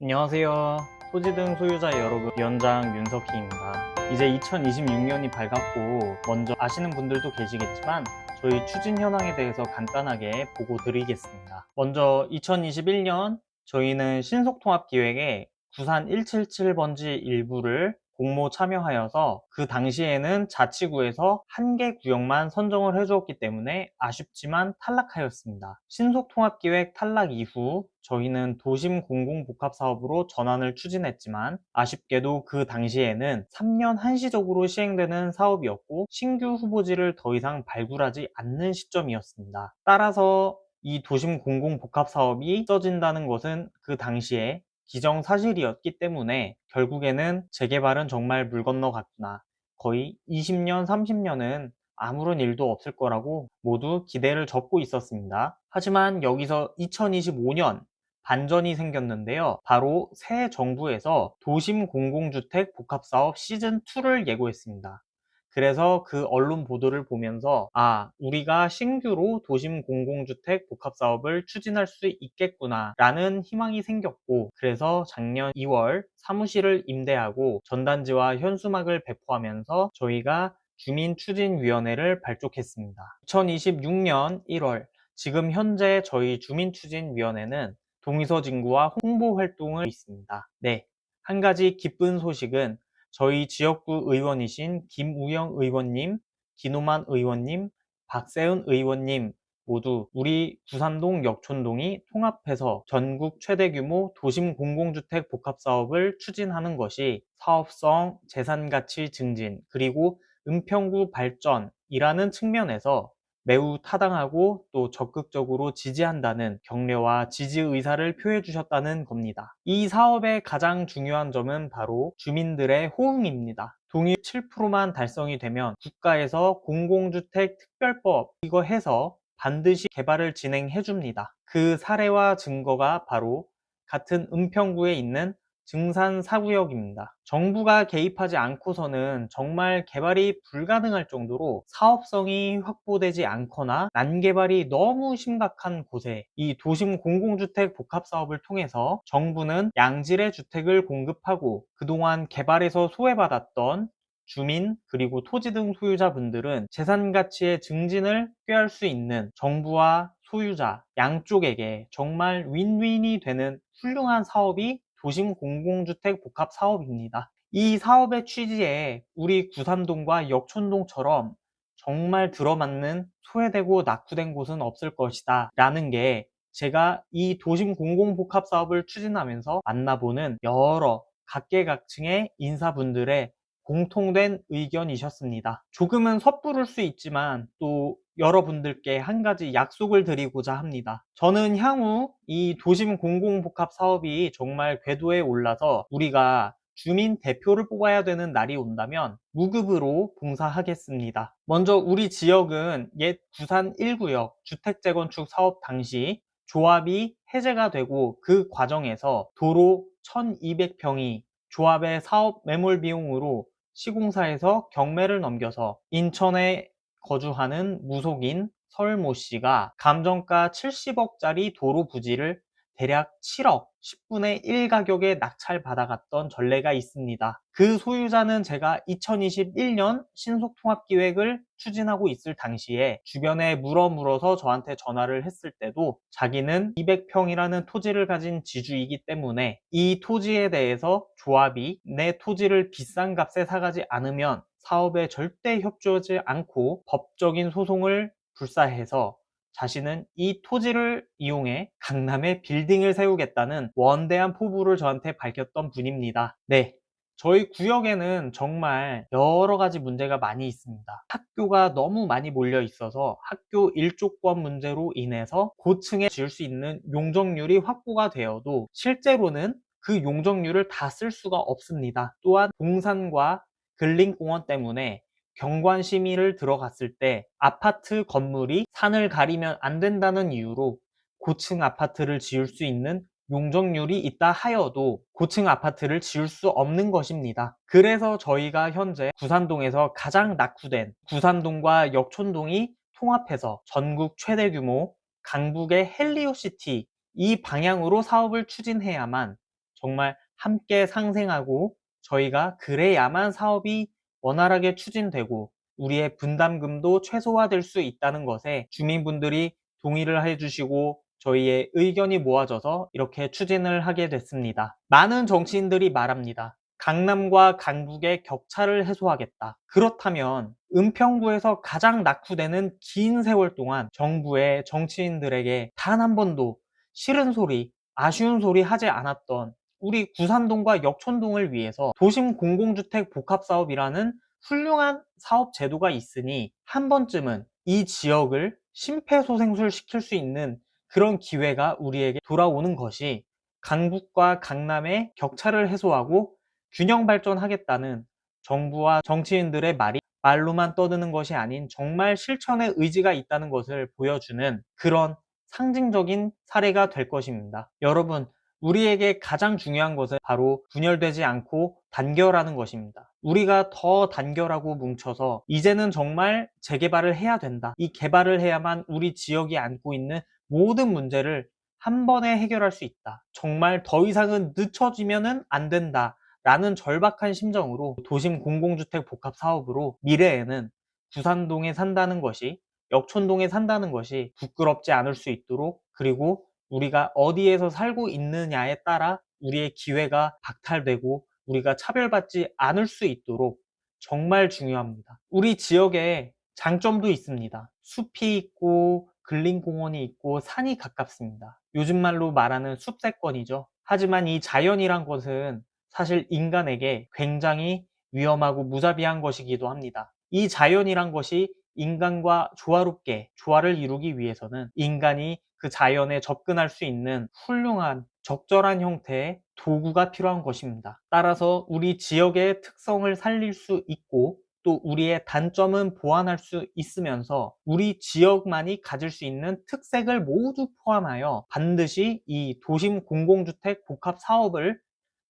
안녕하세요. 토지 등 소유자 여러분, 위원장 윤석희입니다. 이제 2026년이 밝았고, 먼저 아시는 분들도 계시겠지만, 저희 추진 현황에 대해서 간단하게 보고 드리겠습니다. 먼저 2021년 저희는 신속통합기획에 구산 177번지 일부를 공모 참여하여서 그 당시에는 자치구에서 한 개 구역만 선정을 해주었기 때문에 아쉽지만 탈락하였습니다. 신속통합기획 탈락 이후 저희는 도심 공공복합사업으로 전환을 추진했지만 아쉽게도 그 당시에는 3년 한시적으로 시행되는 사업이었고 신규 후보지를 더 이상 발굴하지 않는 시점이었습니다. 따라서 이 도심 공공복합사업이 써진다는 것은 그 당시에 기정사실이었기 때문에 결국에는 재개발은 정말 물 건너갔구나. 거의 20년, 30년은 아무런 일도 없을 거라고 모두 기대를 접고 있었습니다. 하지만 여기서 2025년 반전이 생겼는데요. 바로 새 정부에서 도심 공공주택 복합사업 시즌2를 예고했습니다. 그래서 그 언론 보도를 보면서 우리가 신규로 도심 공공주택 복합사업을 추진할 수 있겠구나 라는 희망이 생겼고, 그래서 작년 2월 사무실을 임대하고 전단지와 현수막을 배포하면서 저희가 주민추진위원회를 발족했습니다. 2026년 1월 지금 현재 저희 주민추진위원회는 동의서 진구와 홍보 활동을 하고 있습니다. 네, 한 가지 기쁜 소식은 저희 지역구 의원이신 김우영 의원님, 기노만 의원님, 박세은 의원님 모두 우리 구산동 역촌동이 통합해서 전국 최대 규모 도심 공공주택 복합사업을 추진하는 것이 사업성, 재산가치 증진, 그리고 은평구 발전이라는 측면에서 매우 타당하고 또 적극적으로 지지한다는 격려와 지지 의사를 표해 주셨다는 겁니다. 이 사업의 가장 중요한 점은 바로 주민들의 호응입니다. 동의율 7%만 달성이 되면 국가에서 공공주택 특별법 이거 해서 반드시 개발을 진행해 줍니다. 그 사례와 증거가 바로 같은 은평구에 있는 증산 4구역입니다. 정부가 개입하지 않고서는 정말 개발이 불가능할 정도로 사업성이 확보되지 않거나 난개발이 너무 심각한 곳에 이 도심 공공주택 복합사업을 통해서 정부는 양질의 주택을 공급하고 그동안 개발에서 소외받았던 주민 그리고 토지 등 소유자분들은 재산 가치의 증진을 꾀할 수 있는 정부와 소유자 양쪽에게 정말 윈윈이 되는 훌륭한 사업이 도심 공공주택 복합 사업입니다. 이 사업의 취지에 우리 구산동과 역촌동처럼 정말 들어맞는 소외되고 낙후된 곳은 없을 것이다 라는 게 제가 이 도심 공공복합 사업을 추진하면서 만나보는 여러 각계각층의 인사분들의 공통된 의견이셨습니다. 조금은 섣부를 수 있지만 또 여러분들께 한 가지 약속을 드리고자 합니다. 저는 향후 이 도심 공공복합 사업이 정말 궤도에 올라서 우리가 주민 대표를 뽑아야 되는 날이 온다면 무급으로 봉사하겠습니다. 먼저 우리 지역은 옛 구산 1구역 주택 재건축 사업 당시 조합이 해제가 되고 그 과정에서 도로 1200평이 조합의 사업 매몰 비용으로 시공사에서 경매를 넘겨서 인천에 거주하는 무속인 설모 씨가 감정가 70억짜리 도로 부지를 대략 7억 10분의 1 가격에 낙찰받아갔던 전례가 있습니다. 그 소유자는 제가 2021년 신속통합기획을 추진하고 있을 당시에 주변에 물어서 저한테 전화를 했을 때도 자기는 200평이라는 토지를 가진 지주이기 때문에 이 토지에 대해서 조합이 내 토지를 비싼 값에 사가지 않으면 사업에 절대 협조하지 않고 법적인 소송을 불사해서 자신은 이 토지를 이용해 강남에 빌딩을 세우겠다는 원대한 포부를 저한테 밝혔던 분입니다. 네, 저희 구역에는 정말 여러 가지 문제가 많이 있습니다. 학교가 너무 많이 몰려 있어서 학교 일조권 문제로 인해서 고층에 지을 수 있는 용적률이 확보가 되어도 실제로는 그 용적률을 다 쓸 수가 없습니다. 또한 동산과 근린공원 때문에 경관 심의를 들어갔을 때 아파트 건물이 산을 가리면 안 된다는 이유로 고층 아파트를 지을 수 있는 용적률이 있다 하여도 고층 아파트를 지을 수 없는 것입니다. 그래서 저희가 현재 구산동에서 가장 낙후된 구산동과 역촌동이 통합해서 전국 최대 규모 강북의 헬리오시티 이 방향으로 사업을 추진해야만 정말 함께 상생하고 저희가 그래야만 사업이 원활하게 추진되고 우리의 분담금도 최소화될 수 있다는 것에 주민분들이 동의를 해주시고 저희의 의견이 모아져서 이렇게 추진을 하게 됐습니다. 많은 정치인들이 말합니다. 강남과 강북의 격차를 해소하겠다. 그렇다면 은평구에서 가장 낙후되는 긴 세월 동안 정부의 정치인들에게 단 한 번도 싫은 소리, 아쉬운 소리 하지 않았던 우리 구산동과 역촌동을 위해서 도심 공공주택 복합사업이라는 훌륭한 사업 제도가 있으니 한 번쯤은 이 지역을 심폐소생술 시킬 수 있는 그런 기회가 우리에게 돌아오는 것이 강북과 강남의 격차를 해소하고 균형 발전하겠다는 정부와 정치인들의 말이 말로만 떠드는 것이 아닌 정말 실천의 의지가 있다는 것을 보여주는 그런 상징적인 사례가 될 것입니다. 여러분, 우리에게 가장 중요한 것은 바로 분열되지 않고 단결하는 것입니다. 우리가 더 단결하고 뭉쳐서 이제는 정말 재개발을 해야 된다. 이 개발을 해야만 우리 지역이 안고 있는 모든 문제를 한 번에 해결할 수 있다. 정말 더 이상은 늦춰지면은 안 된다. 라는 절박한 심정으로 도심 공공주택 복합 사업으로 미래에는 구산동에 산다는 것이 역촌동에 산다는 것이 부끄럽지 않을 수 있도록 그리고 우리가 어디에서 살고 있느냐에 따라 우리의 기회가 박탈되고 우리가 차별받지 않을 수 있도록 정말 중요합니다. 우리 지역에 장점도 있습니다. 숲이 있고 근린공원이 있고 산이 가깝습니다. 요즘 말로 말하는 숲세권이죠. 하지만 이 자연이란 것은 사실 인간에게 굉장히 위험하고 무자비한 것이기도 합니다. 이 자연이란 것이 인간과 조화롭게 조화를 이루기 위해서는 인간이 그 자연에 접근할 수 있는 훌륭한 적절한 형태의 도구가 필요한 것입니다. 따라서 우리 지역의 특성을 살릴 수 있고 또 우리의 단점은 보완할 수 있으면서 우리 지역만이 가질 수 있는 특색을 모두 포함하여 반드시 이 도심 공공주택 복합 사업을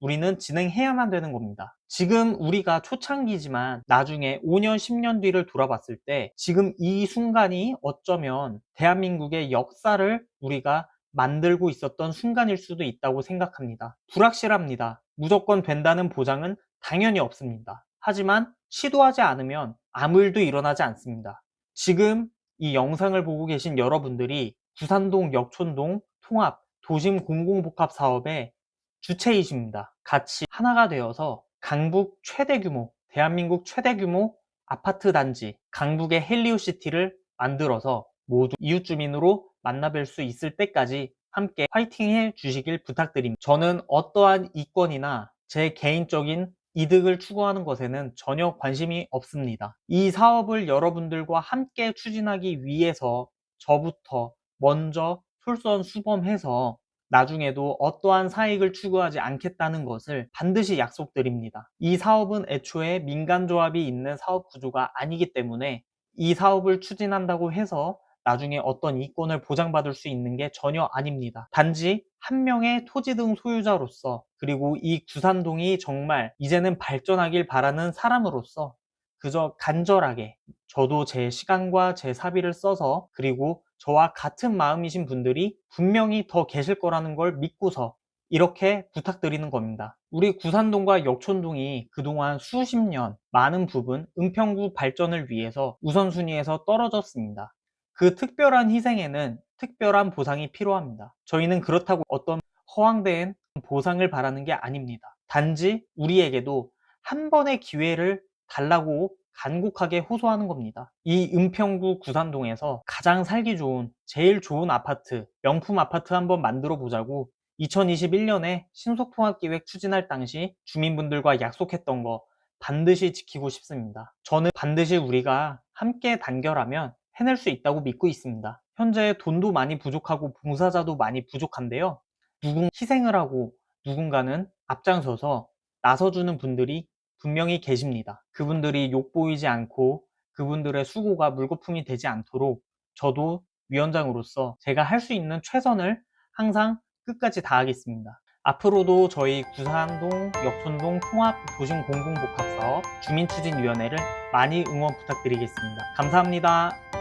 우리는 진행해야만 되는 겁니다. 지금 우리가 초창기지만 나중에 5년, 10년 뒤를 돌아봤을 때 지금 이 순간이 어쩌면 대한민국의 역사를 우리가 만들고 있었던 순간일 수도 있다고 생각합니다. 불확실합니다. 무조건 된다는 보장은 당연히 없습니다. 하지만 시도하지 않으면 아무 일도 일어나지 않습니다. 지금 이 영상을 보고 계신 여러분들이 구산동, 역촌동 통합 도심 공공복합 사업에 주체이십니다. 같이 하나가 되어서 강북 최대 규모, 대한민국 최대 규모 아파트 단지, 강북의 헬리오시티를 만들어서 모두 이웃 주민으로 만나뵐 수 있을 때까지 함께 화이팅 해 주시길 부탁드립니다. 저는 어떠한 이권이나 제 개인적인 이득을 추구하는 것에는 전혀 관심이 없습니다. 이 사업을 여러분들과 함께 추진하기 위해서 저부터 먼저 솔선수범해서 나중에도 어떠한 사익을 추구하지 않겠다는 것을 반드시 약속드립니다. 이 사업은 애초에 민간조합이 있는 사업 구조가 아니기 때문에 이 사업을 추진한다고 해서 나중에 어떤 이권을 보장받을 수 있는 게 전혀 아닙니다. 단지 한 명의 토지 등 소유자로서 그리고 이 구산동이 정말 이제는 발전하길 바라는 사람으로서 그저 간절하게 저도 제 시간과 제 사비를 써서 그리고 저와 같은 마음이신 분들이 분명히 더 계실 거라는 걸 믿고서 이렇게 부탁드리는 겁니다. 우리 구산동과 역촌동이 그동안 수십 년 많은 부분 은평구 발전을 위해서 우선순위에서 떨어졌습니다. 그 특별한 희생에는 특별한 보상이 필요합니다. 저희는 그렇다고 어떤 허황된 보상을 바라는 게 아닙니다. 단지 우리에게도 한 번의 기회를 달라고 간곡하게 호소하는 겁니다. 이 은평구 구산동에서 가장 살기 좋은 제일 좋은 아파트, 명품 아파트 한번 만들어 보자고 2021년에 신속통합기획 추진할 당시 주민분들과 약속했던 거 반드시 지키고 싶습니다. 저는 반드시 우리가 함께 단결하면 해낼 수 있다고 믿고 있습니다. 현재 돈도 많이 부족하고 봉사자도 많이 부족한데요. 희생을 하고 누군가는 앞장서서 나서주는 분들이 분명히 계십니다. 그분들이 욕보이지 않고 그분들의 수고가 물거품이 되지 않도록 저도 위원장으로서 제가 할 수 있는 최선을 항상 끝까지 다하겠습니다. 앞으로도 저희 구산동, 역촌동 통합 도심 공공복합사업 주민추진위원회를 많이 응원 부탁드리겠습니다. 감사합니다.